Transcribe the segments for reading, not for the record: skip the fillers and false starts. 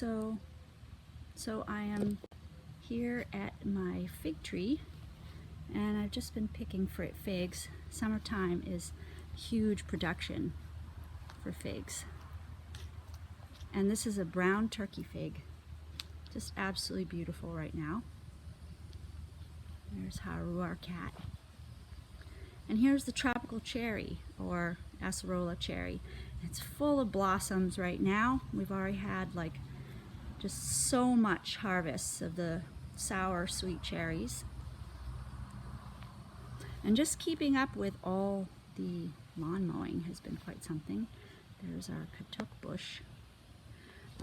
So I am here at my fig tree, and I've just been picking figs. Summertime is huge production for figs. And this is a brown turkey fig. Just absolutely beautiful right now. There's Haru, our cat. And here's the tropical cherry, or acerola cherry. It's full of blossoms right now. We've already had like just so much harvest of the sour sweet cherries. And just keeping up with all the lawn mowing has been quite something. There's our katuk bush.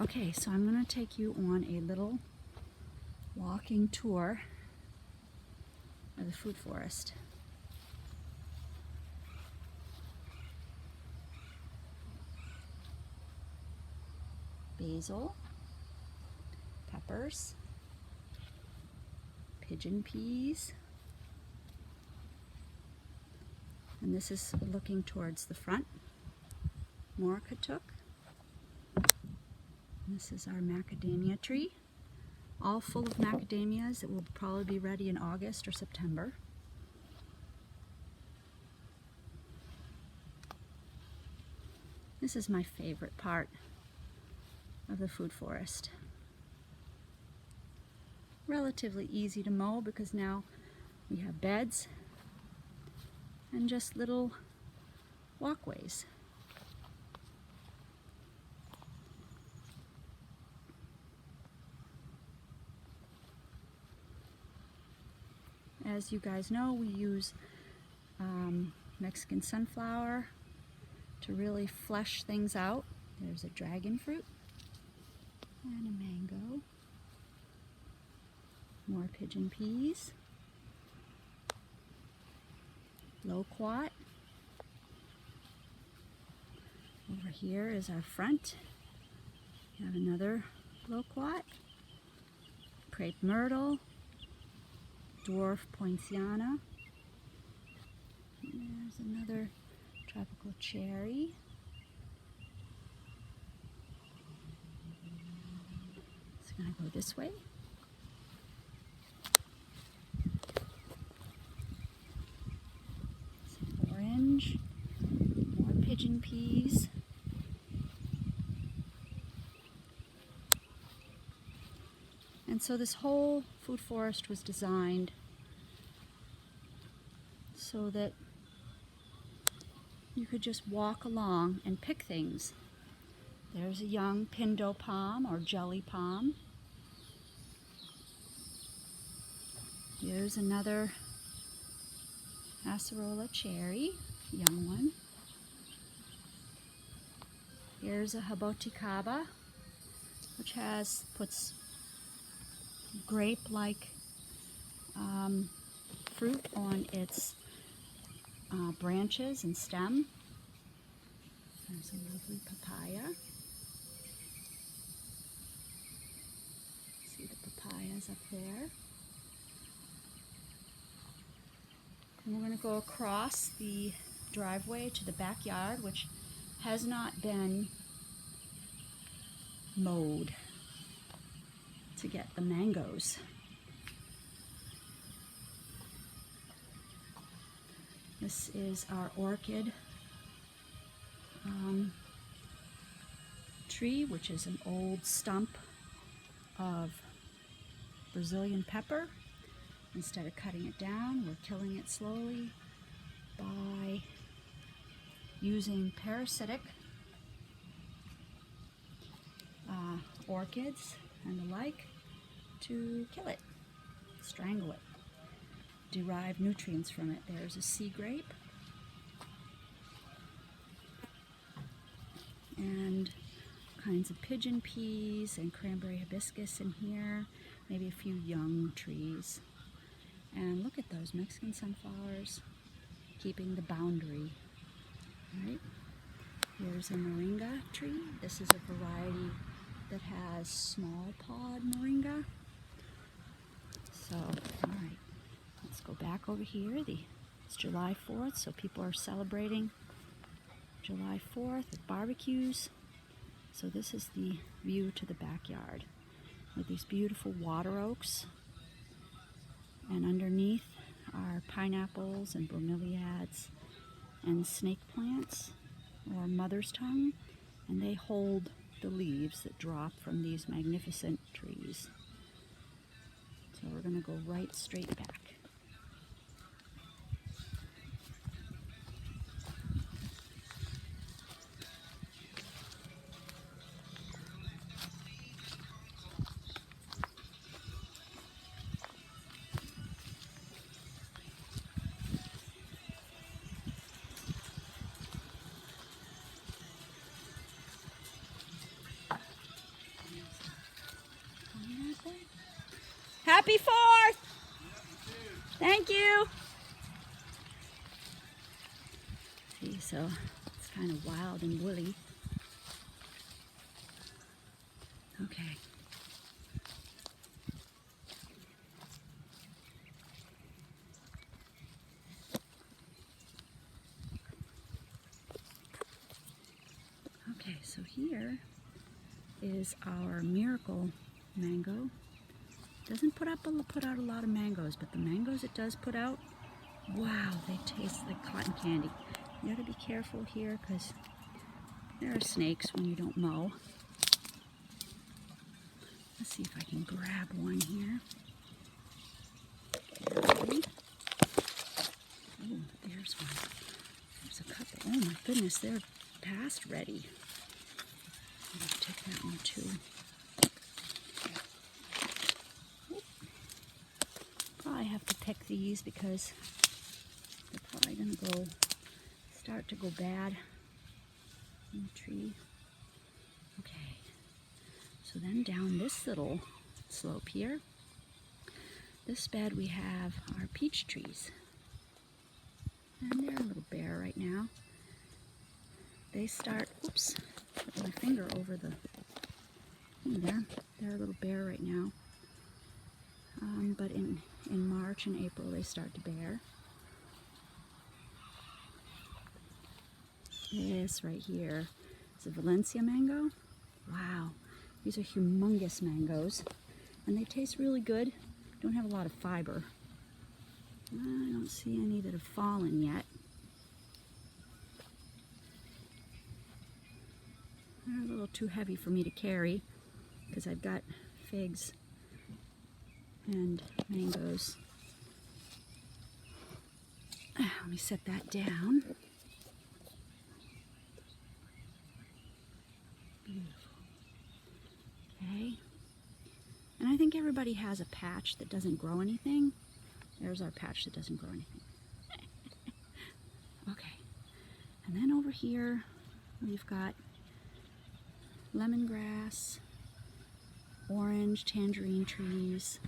Okay, so I'm going to take you on a little walking tour of the food forest. Basil, peppers, pigeon peas, and this is looking towards the front. More katuk. This is our macadamia tree, all full of macadamias. It will probably be ready in August or September. This is my favorite part of the food forest. Relatively easy to mow because now we have beds and just little walkways. As you guys know, we use Mexican sunflower to really flesh things out. There's a dragon fruit and a mango. More pigeon peas. Loquat. Over here is our front. We have another loquat. Crepe myrtle. Dwarf poinciana. There's another tropical cherry. It's going to go this way. Some orange. More pigeon peas. And so this whole food forest was designed so that you could just walk along and pick things. There's a young pindo palm or jelly palm. Here's another acerola cherry, young one. Here's a jaboticaba, which puts grape-like fruit on its branches and stem. There's a lovely papaya. See the papayas up there. And we're going to go across the driveway to the backyard, which has not been mowed, to get the mangoes. This is our orchid tree, which is an old stump of Brazilian pepper. Instead of cutting it down, we're killing it slowly by using parasitic orchids and the like to kill it, strangle it, derive nutrients from it. There's a sea grape and kinds of pigeon peas and cranberry hibiscus in here, maybe a few young trees. And look at those Mexican sunflowers keeping the boundary, right? Here's a moringa tree. This is a variety that has small pod moringa. So, all right, let's go back over here. It's July 4th, so people are celebrating July 4th with barbecues. So this is the view to the backyard with these beautiful water oaks. And underneath are pineapples and bromeliads and snake plants, or mother's tongue, and they hold the leaves that drop from these magnificent trees. So we're going to go right straight back. Happy 4th! Thank you! See, so it's kind of wild and woolly. Okay. Okay, so here is our miracle mango. Doesn't put out a lot of mangoes, but the mangoes it does put out, wow, they taste like cotton candy. You gotta be careful here because there are snakes when you don't mow. Let's see if I can grab one here. Okay. Oh, there's one. There's a couple. Oh my goodness, they're past ready. I'm gonna take that one too. Probably have to pick these because they're probably gonna start to go bad in the tree. Okay, so then down this little slope here, this bed we have our peach trees. And they're a little bare right now. They start, oops, put my finger over the thing there. They're a little bare right now. But in March and April they start to bear. This right here is a Valencia mango. Wow, these are humongous mangoes. And they taste really good. Don't have a lot of fiber. I don't see any that have fallen yet. They're a little too heavy for me to carry because I've got figs and mangoes. Let me set that down. Beautiful. Okay. And I think everybody has a patch that doesn't grow anything. There's our patch that doesn't grow anything. Okay. And then over here we've got lemongrass, orange, tangerine trees.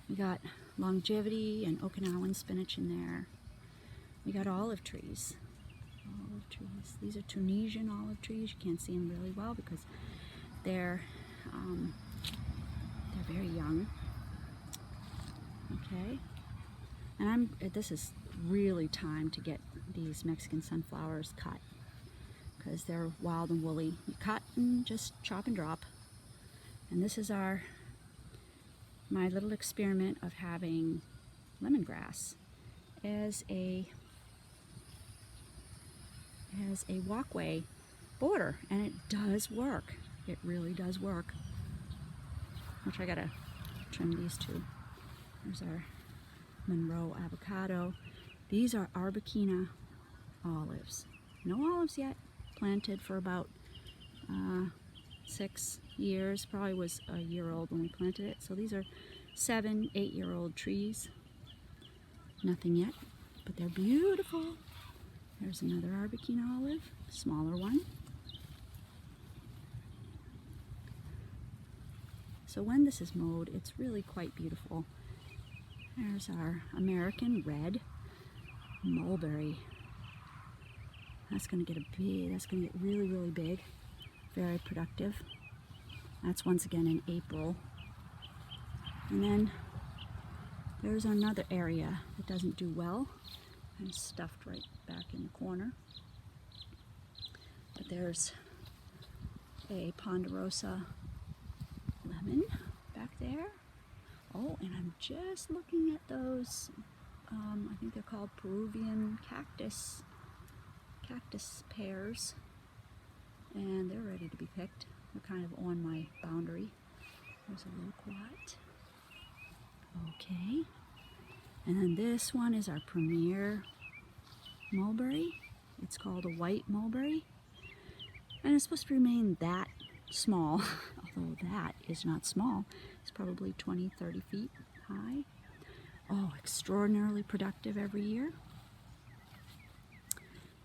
We got longevity and Okinawan spinach in there. We got olive trees. Olive trees. These are Tunisian olive trees. You can't see them really well because they're very young. Okay. And this is really time to get these Mexican sunflowers cut because they're wild and woolly. You cut and just chop and drop. And this is my little experiment of having lemongrass as a walkway border, and it does work. It really does work. Which I gotta trim these two. There's our Monroe avocado. These are Arbequina olives. No olives yet. Planted for about 6 years. Probably was a year old when we planted it. So these are 7, 8-year-old trees. Nothing yet, but they're beautiful. There's another Arbequina olive, smaller one. So when this is mowed, it's really quite beautiful. There's our American red mulberry. That's going to get really, really big. Very productive. That's once again in April. And then there's another area that doesn't do well. I'm stuffed right back in the corner. But there's a ponderosa lemon back there. Oh, and I'm just looking at those, I think they're called Peruvian cactus pears, and they're ready to be picked. They're kind of on my boundary. There's a loquat. Okay, and then this one is our premier mulberry. It's called a white mulberry, and it's supposed to remain that small, although that is not small. It's probably 20-30 feet high. Oh, extraordinarily productive every year.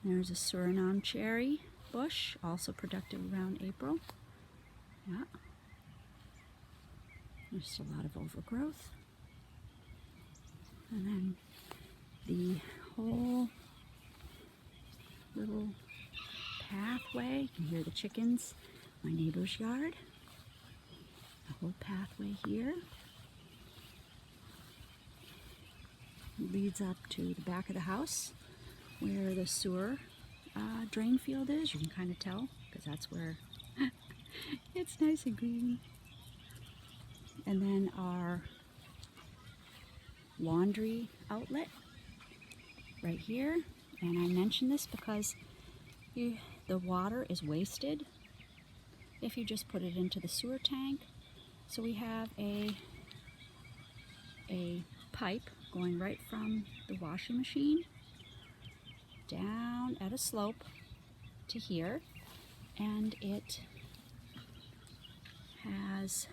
There's a Suriname cherry bush, also productive around April. Yeah. There's a lot of overgrowth. And then the whole little pathway, you can hear the chickens, my neighbor's yard. The whole pathway here leads up to the back of the house where the sewer drain field is. You can kind of tell because that's where it's nice and green. And then our laundry outlet right here. And I mention this because the water is wasted if you just put it into the sewer tank. So we have a pipe going right from the washing machine down at a slope to here, and it has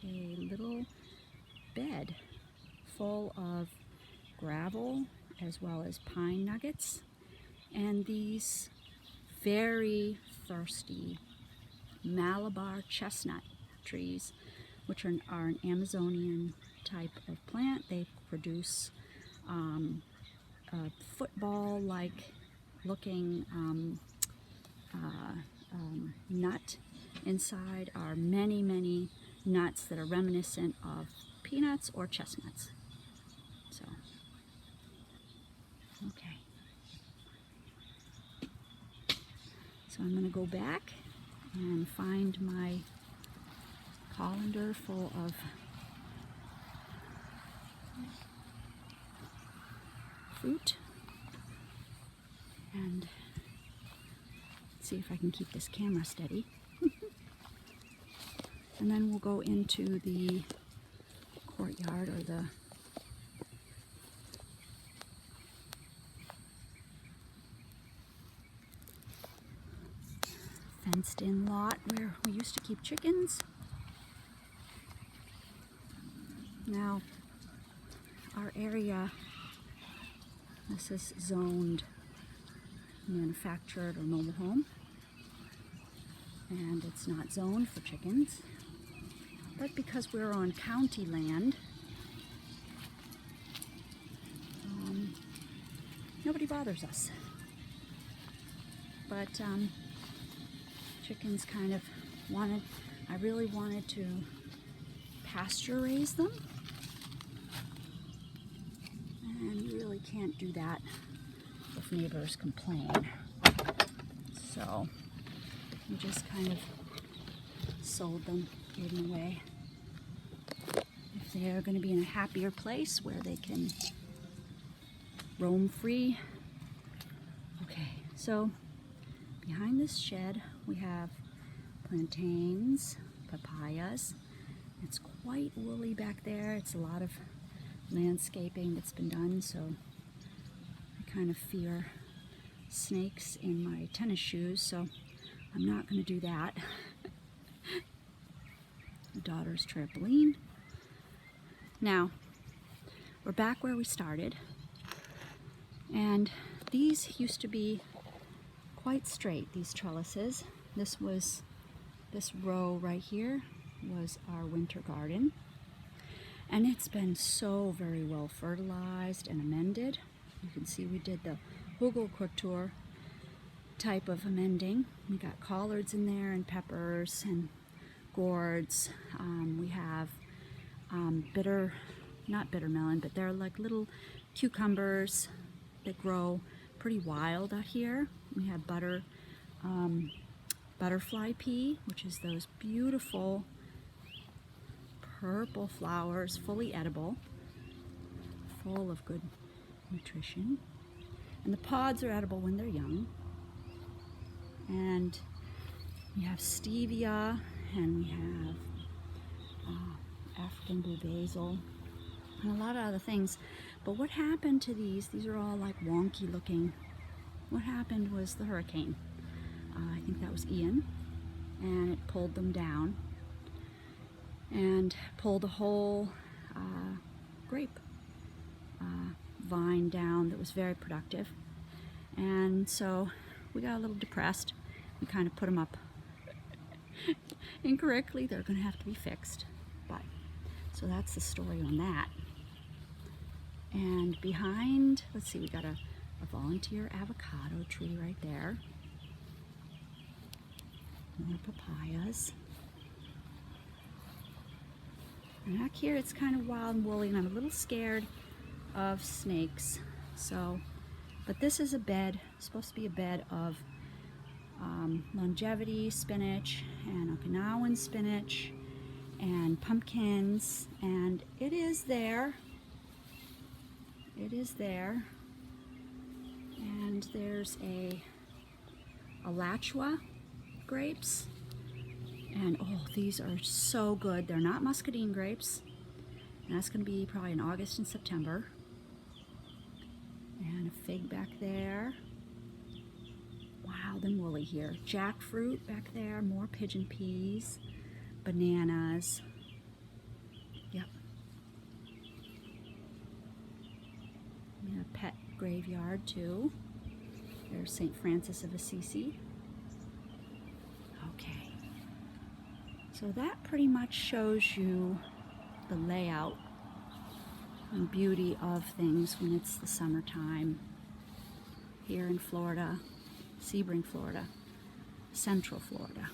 a little bed full of gravel as well as pine nuggets and these very thirsty Malabar chestnut trees, which are an Amazonian type of plant. They produce a football-like looking nut. Inside are many, many nuts that are reminiscent of peanuts or chestnuts. So, okay. So I'm going to go back and find my colander full of fruit and see if I can keep this camera steady. And then we'll go into the courtyard or the fenced-in lot where we used to keep chickens. Now, our area, this is zoned manufactured or mobile home, and it's not zoned for chickens. But because we're on county land, nobody bothers us. But chickens kind of I really wanted to pasture raise them. And you really can't do that if neighbors complain. So we just kind of sold them, gave them away. If they're going to be in a happier place where they can roam free. Okay, so behind this shed we have plantains, papayas. It's quite woolly back there. It's a lot of landscaping that's been done, so I kind of fear snakes in my tennis shoes, so I'm not going to do that. My daughter's trampoline. Now, we're back where we started, and these used to be quite straight, these trellises. This row right here was our winter garden, and it's been so very well fertilized and amended. You can see we did the Hugel couture type of amending. We got collards in there and peppers and gourds. We have not bitter melon, but they're like little cucumbers that grow pretty wild out here. We have butter butterfly pea, which is those beautiful purple flowers, fully edible, full of good nutrition. And the pods are edible when they're young. And we have stevia, and we have African blue basil, and a lot of other things. But what happened to these are all like wonky looking. What happened was the hurricane. I think that was Ian, and it pulled them down and pulled a whole grape vine down that was very productive. And so we got a little depressed. We kind of put them up incorrectly. They're going to have to be fixed. But so that's the story on that. And behind, let's see, we got a volunteer avocado tree right there. More papayas. And back here it's kind of wild and woolly, and I'm a little scared of snakes. So, but this is a bed, supposed to be a bed of longevity spinach and Okinawan spinach and pumpkins, and it is there. It is there. And there's a Alachua grapes, and oh, these are so good. They're not muscadine grapes, and that's going to be probably in August and September. And a fig back there. Wild and woolly here. Jackfruit back there. More pigeon peas. Bananas. Yep. And a pet graveyard too. There's St. Francis of Assisi. Okay. So that pretty much shows you the layout and beauty of things when it's the summertime here in Florida, Sebring, Florida, Central Florida.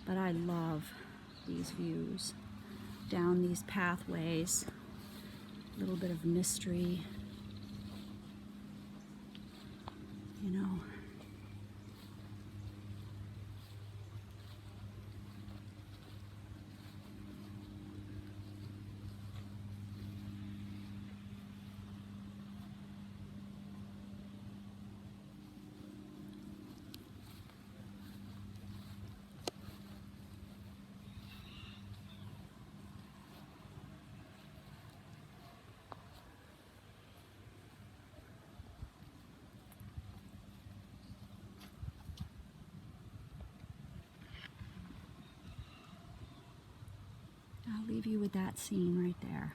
But I love these views down these pathways, a little bit of mystery, you know. I'll leave you with that scene right there.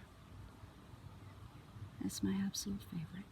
That's my absolute favorite.